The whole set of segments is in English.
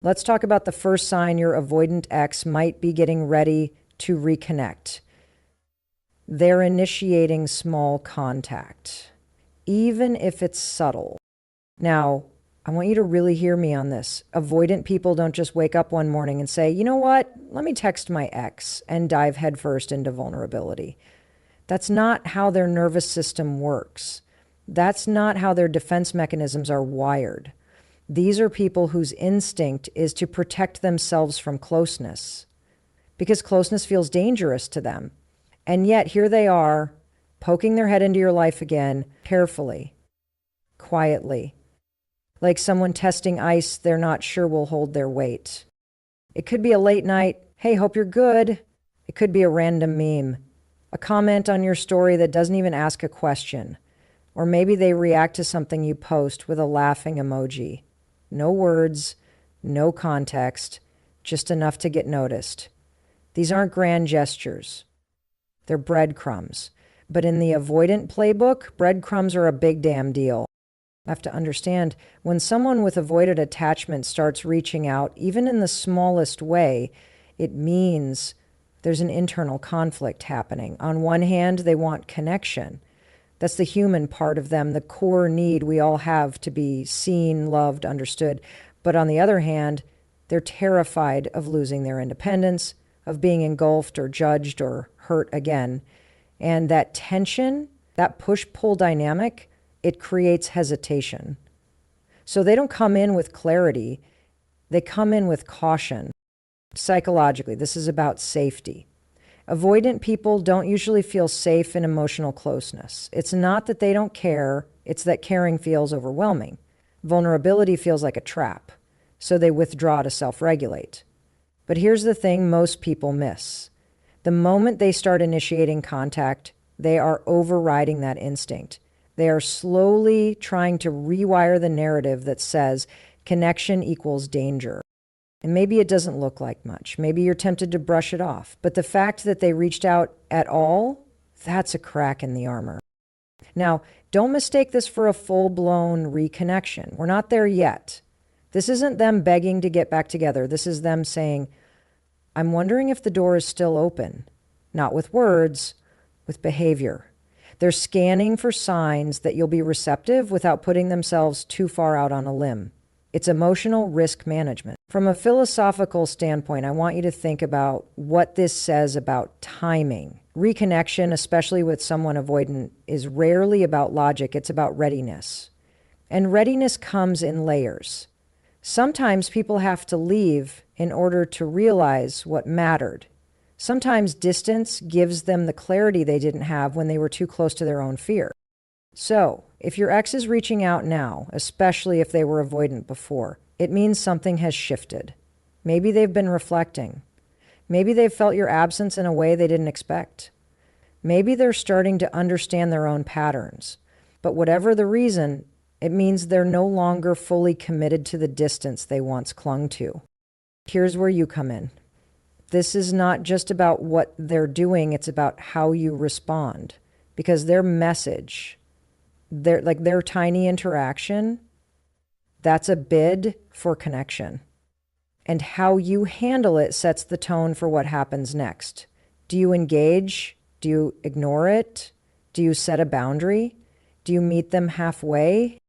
Let's talk about the first sign your avoidant ex might be getting ready to reconnect. They're initiating small contact, even if it's subtle. Now, I want you to really hear me on this. Avoidant people don't just wake up one morning and say, you know what, let me text my ex and dive headfirst into vulnerability. That's not how their nervous system works. That's not how their defense mechanisms are wired. These are people whose instinct is to protect themselves from closeness because closeness feels dangerous to them. And yet here they are, poking their head into your life again, carefully, quietly, like someone testing ice they're not sure will hold their weight. It could be a late night, hey, hope you're good. It could be a random meme, a comment on your story that doesn't even ask a question. Or maybe they react to something you post with a laughing emoji. No words, no context, just enough to get noticed. These aren't grand gestures. They're breadcrumbs. But in the avoidant playbook, breadcrumbs are a big damn deal. I have to understand, when someone with avoided attachment starts reaching out, even in the smallest way, it means there's an internal conflict happening. On one hand, they want connection. That's the human part of them, the core need we all have to be seen, loved, understood. But on the other hand, they're terrified of losing their independence, of being engulfed or judged or hurt again. And that tension, that push-pull dynamic, it creates hesitation. So they don't come in with clarity. They come in with caution. Psychologically, this is about safety. Avoidant people don't usually feel safe in emotional closeness. It's not that they don't care, it's that caring feels overwhelming. Vulnerability feels like a trap, so they withdraw to self-regulate. But here's the thing most people miss. The moment they start initiating contact, they are overriding that instinct. They are slowly trying to rewire the narrative that says connection equals danger. And maybe it doesn't look like much. Maybe you're tempted to brush it off. But the fact that they reached out at all, that's a crack in the armor. Now, don't mistake this for a full-blown reconnection. We're not there yet. This isn't them begging to get back together. This is them saying, I'm wondering if the door is still open. Not with words, with behavior. They're scanning for signs that you'll be receptive without putting themselves too far out on a limb. It's emotional risk management. From a philosophical standpoint, I want you to think about what this says about timing. Reconnection, especially with someone avoidant, is rarely about logic. It's about readiness. And readiness comes in layers. Sometimes people have to leave in order to realize what mattered. Sometimes distance gives them the clarity they didn't have when they were too close to their own fear. So, if your ex is reaching out now, especially if they were avoidant before, it means something has shifted. Maybe they've been reflecting. Maybe they've felt your absence in a way they didn't expect. Maybe they're starting to understand their own patterns. But whatever the reason, it means they're no longer fully committed to the distance they once clung to. Here's where you come in. This is not just about what they're doing, it's about how you respond. Because their message, their tiny interaction, that's a bid for connection. And how you handle it sets the tone for what happens next. Do you engage? Do you ignore it? Do you set a boundary? Do you meet them halfway?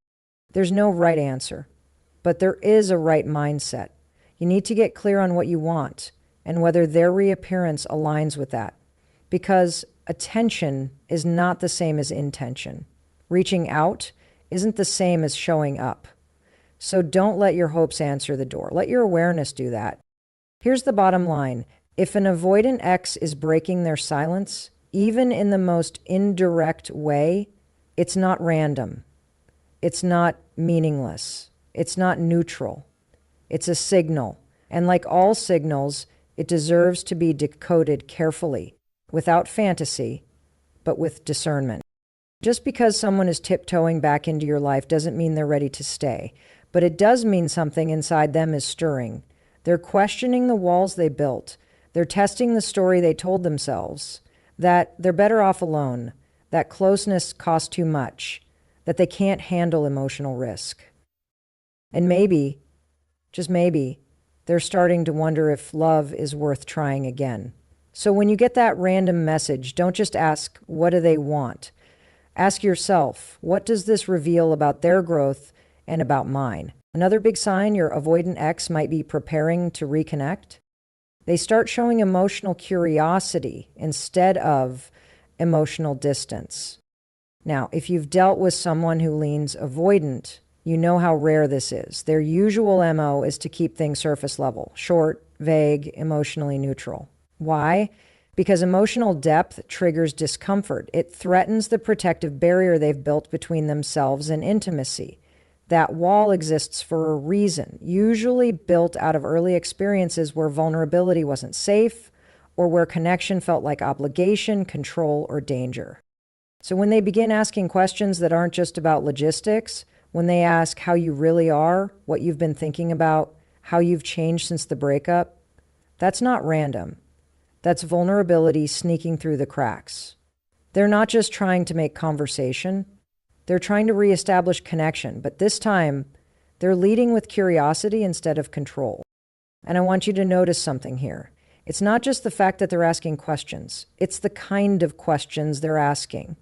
There's no right answer, but there is a right mindset. You need to get clear on what you want and whether their reappearance aligns with that. Because attention is not the same as intention. Reaching out isn't the same as showing up. So don't let your hopes answer the door. Let your awareness do that. Here's the bottom line. If an avoidant ex is breaking their silence, even in the most indirect way, it's not random. It's not meaningless. It's not neutral. It's a signal. And like all signals, it deserves to be decoded carefully, without fantasy, but with discernment. Just because someone is tiptoeing back into your life doesn't mean they're ready to stay. But it does mean something inside them is stirring. They're questioning the walls they built. They're testing the story they told themselves, that they're better off alone, that closeness costs too much, that they can't handle emotional risk. And maybe, just maybe, They're starting to wonder if love is worth trying again. So when you get that random message, don't just ask, what do they want? Ask yourself, what does this reveal about their growth and about mine? Another big sign your avoidant ex might be preparing to reconnect. They start showing emotional curiosity instead of emotional distance. Now, if you've dealt with someone who leans avoidant, you know how rare this is. Their usual MO is to keep things surface level, short, vague, emotionally neutral. Why? Because emotional depth triggers discomfort. It threatens the protective barrier they've built between themselves and intimacy. That wall exists for a reason, usually built out of early experiences where vulnerability wasn't safe or where connection felt like obligation, control, or danger. So when they begin asking questions that aren't just about logistics, when they ask how you really are, what you've been thinking about, how you've changed since the breakup, that's not random. That's vulnerability sneaking through the cracks. They're not just trying to make conversation. They're trying to reestablish connection, but this time, they're leading with curiosity instead of control. And I want you to notice something here. It's not just the fact that they're asking questions. It's the kind of questions they're asking.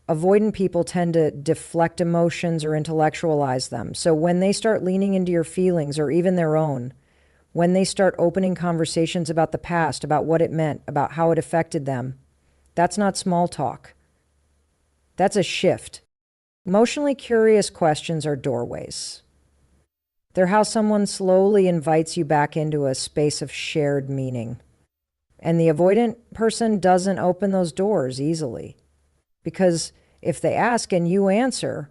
Avoidant people tend to deflect emotions or intellectualize them. So when they start leaning into your feelings or even their own, when they start opening conversations about the past, about what it meant, about how it affected them, that's not small talk. That's a shift. Emotionally curious questions are doorways. They're how someone slowly invites you back into a space of shared meaning. And the avoidant person doesn't open those doors easily. Because if they ask and you answer,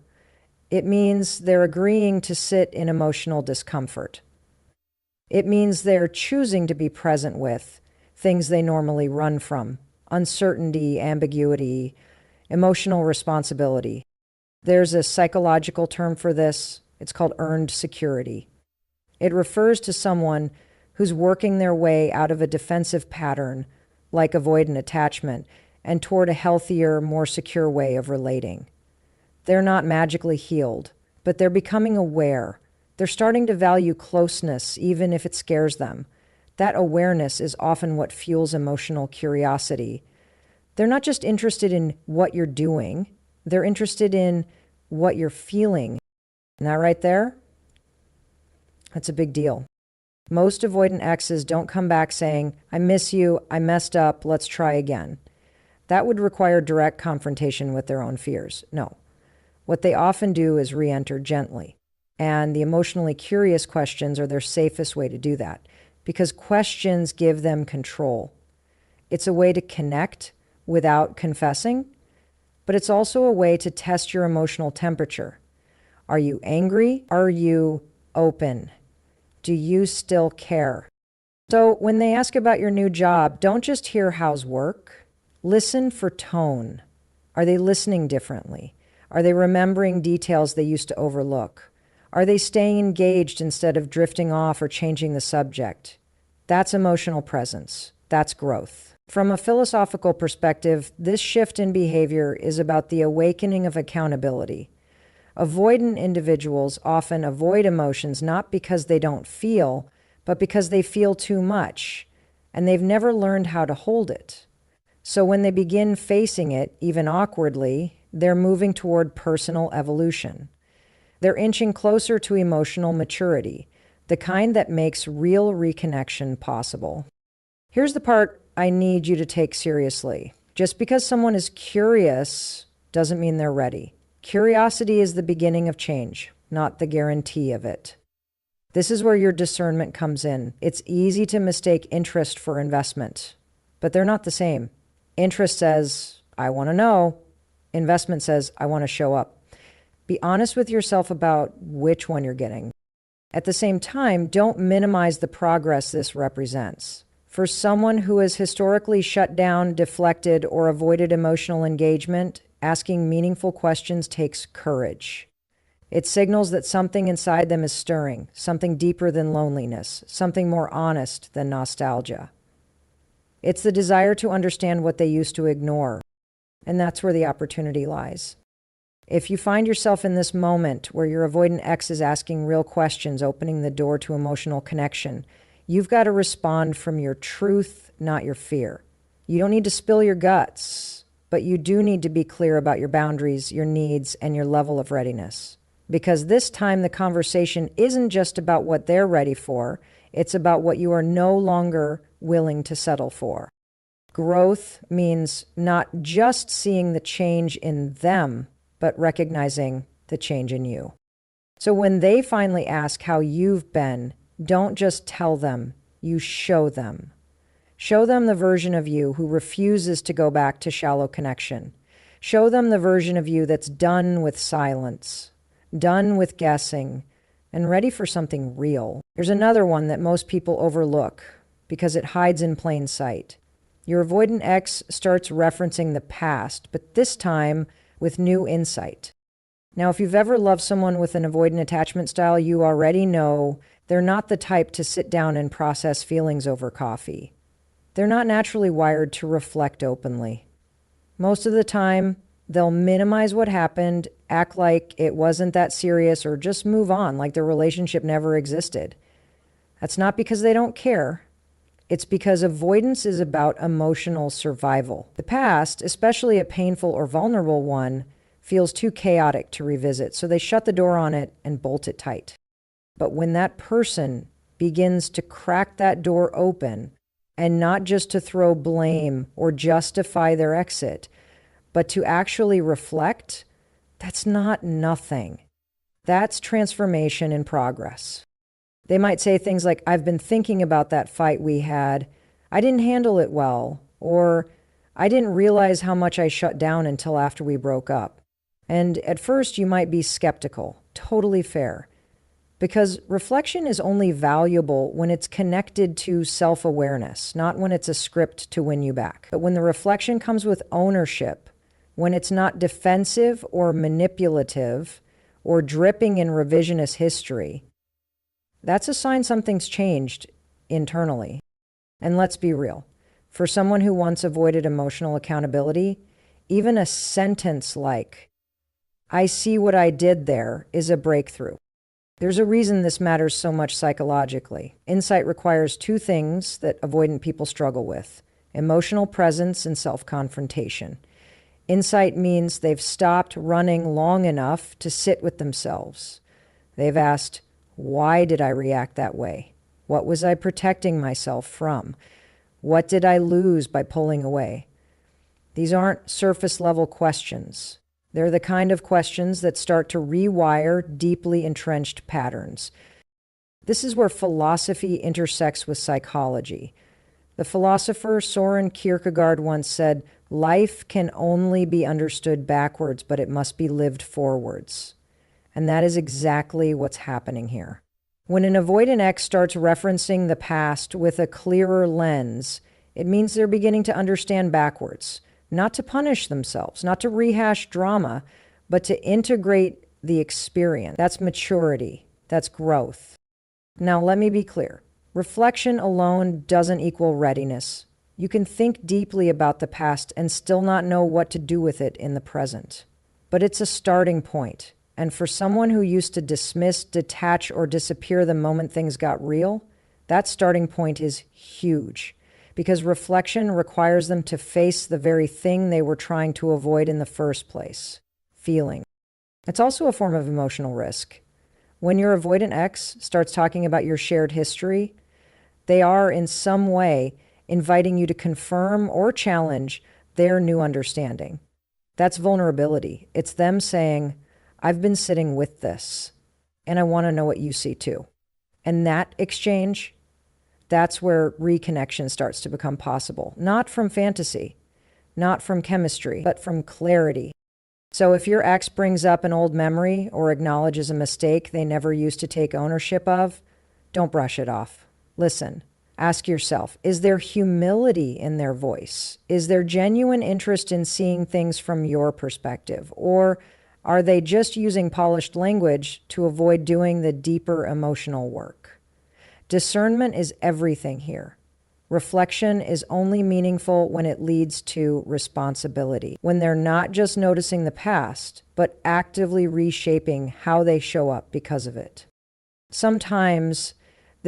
it means they're agreeing to sit in emotional discomfort. It means they're choosing to be present with things they normally run from: uncertainty, ambiguity, emotional responsibility. There's a psychological term for this. It's called earned security. It refers to someone who's working their way out of a defensive pattern, like avoidant attachment, and toward a healthier, more secure way of relating. They're not magically healed, but they're becoming aware. They're starting to value closeness, even if it scares them. That awareness is often what fuels emotional curiosity. They're not just interested in what you're doing, they're interested in what you're feeling. And that right there, that's a big deal. Most avoidant exes don't come back saying, I miss you, I messed up, let's try again. That would require direct confrontation with their own fears. No. What they often do is re-enter gently. And the emotionally curious questions are their safest way to do that, because questions give them control. It's a way to connect without confessing, but it's also a way to test your emotional temperature. Are you angry? Are you open? Do you still care? So when they ask about your new job, don't just hear how's work. Listen for tone. Are they listening differently? Are they remembering details they used to overlook? Are they staying engaged instead of drifting off or changing the subject? That's emotional presence. That's growth. From a philosophical perspective, this shift in behavior is about the awakening of accountability. Avoidant individuals often avoid emotions not because they don't feel, but because they feel too much, and they've never learned how to hold it. So when they begin facing it, even awkwardly, they're moving toward personal evolution. They're inching closer to emotional maturity, the kind that makes real reconnection possible. Here's the part I need you to take seriously. Just because someone is curious doesn't mean they're ready. Curiosity is the beginning of change, not the guarantee of it. This is where your discernment comes in. It's easy to mistake interest for investment, but they're not the same. Interest says, I want to know. Investment says, I want to show up. Be honest with yourself about which one you're getting. At the same time, don't minimize the progress this represents. For someone who has historically shut down, deflected, or avoided emotional engagement, asking meaningful questions takes courage. It signals that something inside them is stirring, something deeper than loneliness, something more honest than nostalgia. It's the desire to understand what they used to ignore, and that's where the opportunity lies. If you find yourself in this moment where your avoidant ex is asking real questions, opening the door to emotional connection, You've got to respond from your truth, not your fear. You don't need to spill your guts, but you do need to be clear about your boundaries, your needs, and your level of readiness. Because this time the conversation isn't just about what they're ready for, it's about what you are no longer willing to settle for. Growth means not just seeing the change in them, but recognizing the change in you. So when they finally ask how you've been, don't just tell them, you show them. Show them the version of you who refuses to go back to shallow connection. Show them the version of you that's done with silence, done with guessing, and ready for something real. There's another one that most people overlook because it hides in plain sight. Your avoidant ex starts referencing the past, but this time with new insight. Now, if you've ever loved someone with an avoidant attachment style, you already know they're not the type to sit down and process feelings over coffee. They're not naturally wired to reflect openly. Most of the time, they'll minimize what happened, act like it wasn't that serious, or just move on like the relationship never existed. That's not because they don't care. It's because avoidance is about emotional survival. The past, especially a painful or vulnerable one, feels too chaotic to revisit, so they shut the door on it and bolt it tight. But when that person begins to crack that door open, and not just to throw blame or justify their exit, but to actually reflect, that's not nothing. That's transformation in progress. They might say things like, I've been thinking about that fight we had. I didn't handle it well. Or I didn't realize how much I shut down until after we broke up. And at first you might be skeptical. Totally fair. Because reflection is only valuable when it's connected to self-awareness, not when it's a script to win you back. But when the reflection comes with ownership, when it's not defensive or manipulative or dripping in revisionist history, that's a sign something's changed internally. And let's be real. For someone who once avoided emotional accountability, even a sentence like, "I see what I did there," is a breakthrough. There's a reason this matters so much psychologically. Insight requires two things that avoidant people struggle with: emotional presence and self-confrontation. Insight means they've stopped running long enough to sit with themselves. They've asked, why did I react that way? What was I protecting myself from? What did I lose by pulling away? These aren't surface level questions. They're the kind of questions that start to rewire deeply entrenched patterns. This is where philosophy intersects with psychology. The philosopher Soren Kierkegaard once said, "Life can only be understood backwards, but it must be lived forwards." And that is exactly what's happening here. When an avoidant ex starts referencing the past with a clearer lens, it means they're beginning to understand backwards, not to punish themselves, not to rehash drama, but to integrate the experience. That's maturity. That's growth. Now, let me be clear. Reflection alone doesn't equal readiness. You can think deeply about the past and still not know what to do with it in the present. But it's a starting point. And for someone who used to dismiss, detach, or disappear the moment things got real, that starting point is huge. Because reflection requires them to face the very thing they were trying to avoid in the first place: feeling. It's also a form of emotional risk. When your avoidant ex starts talking about your shared history, they are in some way inviting you to confirm or challenge their new understanding. That's vulnerability. It's them saying, I've been sitting with this, and I want to know what you see too. And that exchange, that's where reconnection starts to become possible. Not from fantasy, not from chemistry, but from clarity. So if your ex brings up an old memory or acknowledges a mistake they never used to take ownership of, don't brush it off. Listen, ask yourself, is there humility in their voice? Is there genuine interest in seeing things from your perspective? Or are they just using polished language to avoid doing the deeper emotional work? Discernment is everything here. Reflection is only meaningful when it leads to responsibility, when they're not just noticing the past, but actively reshaping how they show up because of it. Sometimes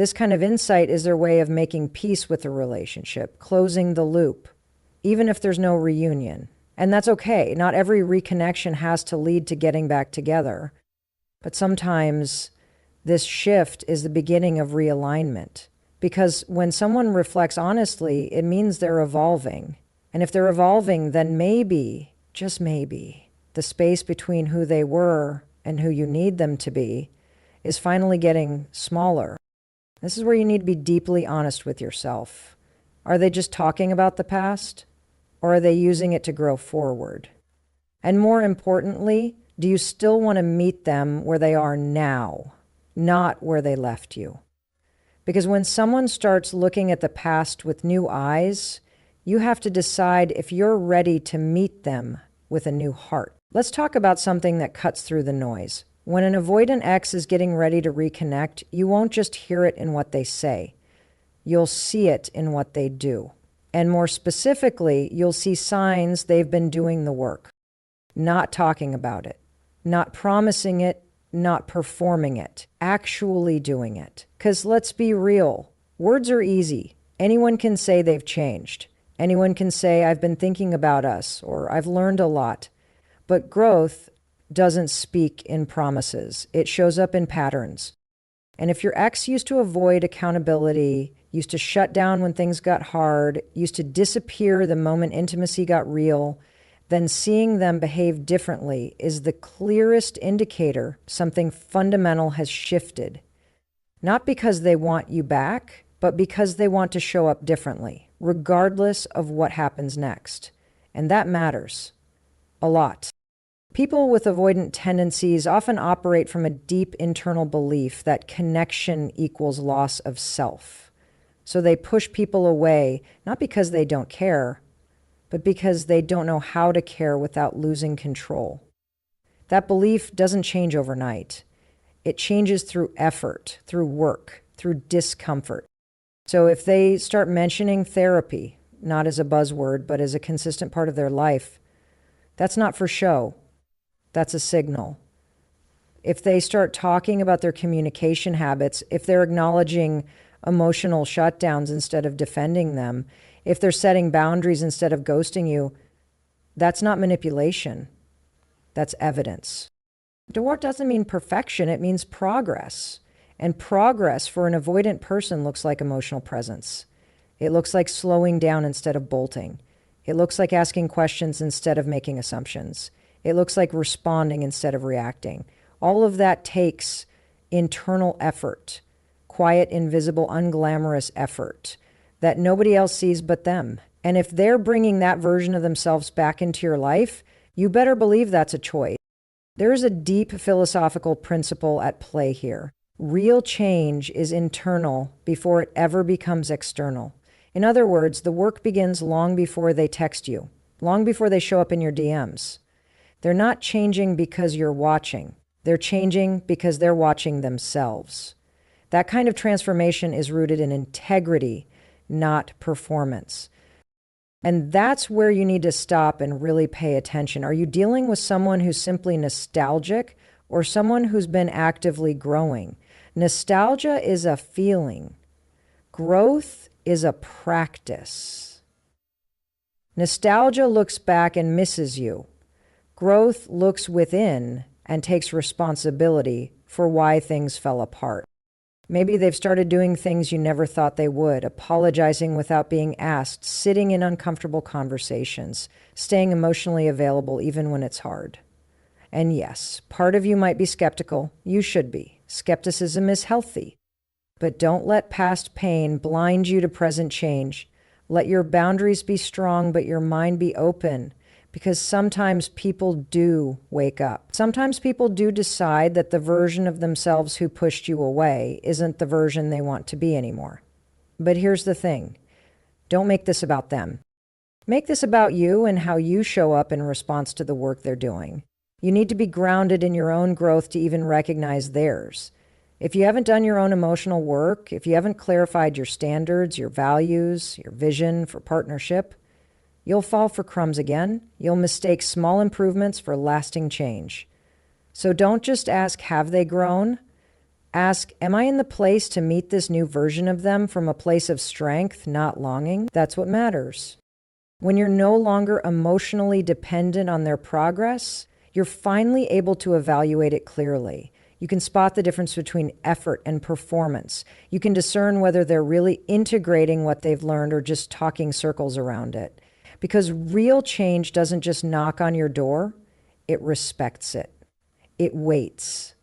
This kind of insight is their way of making peace with the relationship, closing the loop, even if there's no reunion. And that's okay. Not every reconnection has to lead to getting back together. But sometimes this shift is the beginning of realignment. Because when someone reflects honestly, it means they're evolving. And if they're evolving, then maybe, just maybe, the space between who they were and who you need them to be is finally getting smaller. This is where you need to be deeply honest with yourself. Are they just talking about the past, or are they using it to grow forward? And more importantly, do you still want to meet them where they are now, not where they left you? Because when someone starts looking at the past with new eyes, you have to decide if you're ready to meet them with a new heart. Let's talk about something that cuts through the noise. When an avoidant ex is getting ready to reconnect, you won't just hear it in what they say. You'll see it in what they do. And more specifically, you'll see signs they've been doing the work, not talking about it, not promising it, not performing it, actually doing it. Because let's be real, words are easy. Anyone can say they've changed. Anyone can say, I've been thinking about us, or I've learned a lot. But growth doesn't speak in promises. It shows up in patterns. And if your ex used to avoid accountability, used to shut down when things got hard, used to disappear the moment intimacy got real, then seeing them behave differently is the clearest indicator something fundamental has shifted. Not because they want you back, but because they want to show up differently, regardless of what happens next. And that matters a lot. People with avoidant tendencies often operate from a deep internal belief that connection equals loss of self. So they push people away, not because they don't care, but because they don't know how to care without losing control. That belief doesn't change overnight. It changes through effort, through work, through discomfort. So if they start mentioning therapy, not as a buzzword, but as a consistent part of their life, that's not for show. That's a signal. If they start talking about their communication habits, if they're acknowledging emotional shutdowns instead of defending them, if they're setting boundaries instead of ghosting you, that's not manipulation. That's evidence. Divorce doesn't mean perfection, it means progress. And progress for an avoidant person looks like emotional presence. It looks like slowing down instead of bolting. It looks like asking questions instead of making assumptions. It looks like responding instead of reacting. All of that takes internal effort, quiet, invisible, unglamorous effort that nobody else sees but them. And if they're bringing that version of themselves back into your life, you better believe that's a choice. There is a deep philosophical principle at play here. Real change is internal before it ever becomes external. In other words, the work begins long before they text you, long before they show up in your DMs. They're not changing because you're watching. They're changing because they're watching themselves. That kind of transformation is rooted in integrity, not performance. And that's where you need to stop and really pay attention. Are you dealing with someone who's simply nostalgic or someone who's been actively growing? Nostalgia is a feeling. Growth is a practice. Nostalgia looks back and misses you. Growth looks within and takes responsibility for why things fell apart. Maybe they've started doing things you never thought they would, apologizing without being asked, sitting in uncomfortable conversations, staying emotionally available even when it's hard. And yes, part of you might be skeptical. You should be. Skepticism is healthy. But don't let past pain blind you to present change. Let your boundaries be strong, but your mind be open. Because sometimes people do wake up. Sometimes people do decide that the version of themselves who pushed you away isn't the version they want to be anymore. But here's the thing. Don't make this about them. Make this about you and how you show up in response to the work they're doing. You need to be grounded in your own growth to even recognize theirs. If you haven't done your own emotional work, if you haven't clarified your standards, your values, your vision for partnership, you'll fall for crumbs again. You'll mistake small improvements for lasting change. So don't just ask, have they grown? Ask, am I in the place to meet this new version of them from a place of strength, not longing? That's what matters. When you're no longer emotionally dependent on their progress, you're finally able to evaluate it clearly. You can spot the difference between effort and performance. You can discern whether they're really integrating what they've learned or just talking circles around it. Because real change doesn't just knock on your door, it respects it. It waits.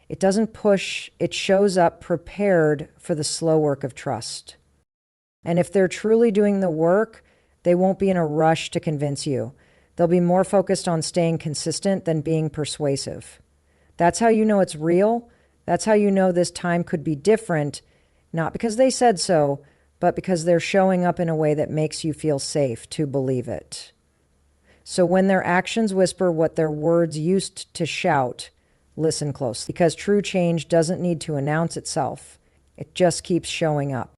It doesn't push, it shows up prepared for the slow work of trust. And if they're truly doing the work, they won't be in a rush to convince you. They'll be more focused on staying consistent than being persuasive. That's how you know it's real. That's how you know this time could be different, not because they said so, but because they're showing up in a way that makes you feel safe to believe it. So when their actions whisper what their words used to shout, listen closely, because true change doesn't need to announce itself. It just keeps showing up.